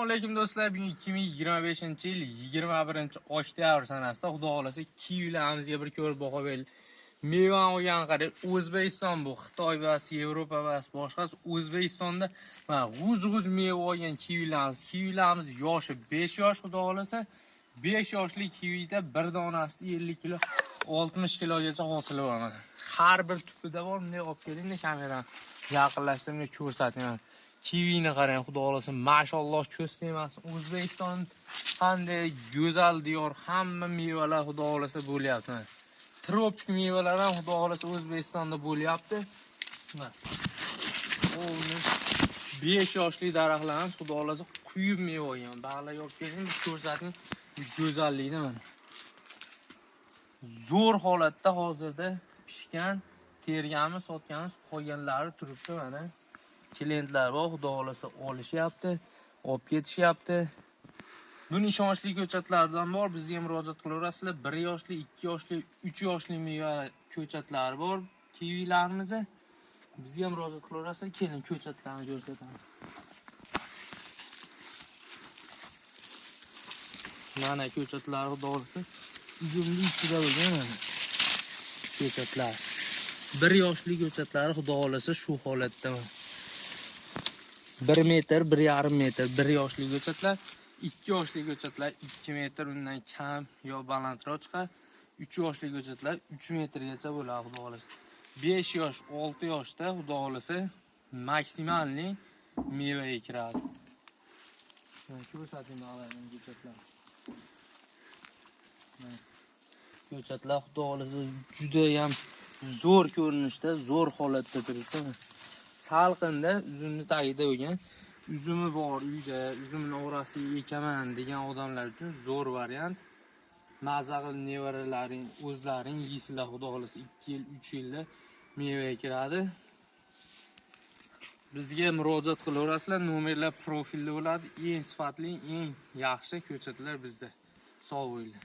Assalomu alaykum do'stlar. Bugun 2025-yil 21-oktyabr sanasida xudo xolasa kivilarimizga bir ko'rib baho berdik. Meva olgan qaror O'zbekiston bu. Xitoy va Yevropa va boshqasi O'zbekistonda va g'uj meva olgan kivilarimiz yoshi 5 yosh xudo xolasa 5 yoshli kivida bir donasida 50 kilo 60 kilogacha hosil bo'ladi. Har bir tupida bor. Bunday olib keling, kamerani yaqinlashtirib ko'rsating. Kivini qarang, xudo xolasa, mashalloh ko'z tegmasin. O'zbekiston qanday go'zal diyor, hamma mevalar xudo xolasa bo'lyapti. Tropik mevalar ham xudo xolasa O'zbekistonda bo'lyapti. Mana. 5 yoshli daraxtlarimiz xudo xolasa quyib meva olgan. Bag'larga olib keling, ko'rsating go'zallikni mana. Zo'r holatda hozirda pishgan, terganmiz, sotganmiz, qolganlari turibdi mana. Klientlar bor, xudo xolasa olishyapti, olib ketishyapti. Buni ishonchli ko'chatlardan bor, bizga murojaat qilaverasizlar. 1 yoshli, 2 yoshli, 3 yoshli meva ko'chatlari bor kivilarimizda. Bizga murojaat qilaverasizlar, keling ko'chatlarni ko'rsataman. Mana ko'chatlar xudo xolasa uzumli ichida bo'lgan mana. Ko'chatlar. 1 yoshli ko'chatlari xudo xolasa shu holatda. 1 metr, 1,5 metr 1 yoshli ko'chatlar, 2 yoshli ko'chatlar 2 metr undan kam yo balandroq chiqadi. 3 yoshli ko'chatlar 3 metrgacha bo'ladi xudo xolasa. 5 yosh, 6 yoshda xudo xolasa maksimalni mevaga kiradi. Ko'rsating mana ko'chatlar. Ko'chatlar xudo xolasa juda ham zo'r ko'rinishda, zo'r holatda turibdi. Salqinda uzumni tagida bo'lgan, uzumi bor uyda, uzumni orasiga ekaman degan odamlar uchun zo'r variant. Mazza qilib nevaralaring, o'zlaring yeysizlar, xudo xolasa 2 yil, 3 yilda mevaga kiradi. Bizga murojaat qilaverasizlar, nomerlar profilda bo'ladi. Eng sifatli, eng yaxshi ko'chatlar bizda. Sog' bo'linglar.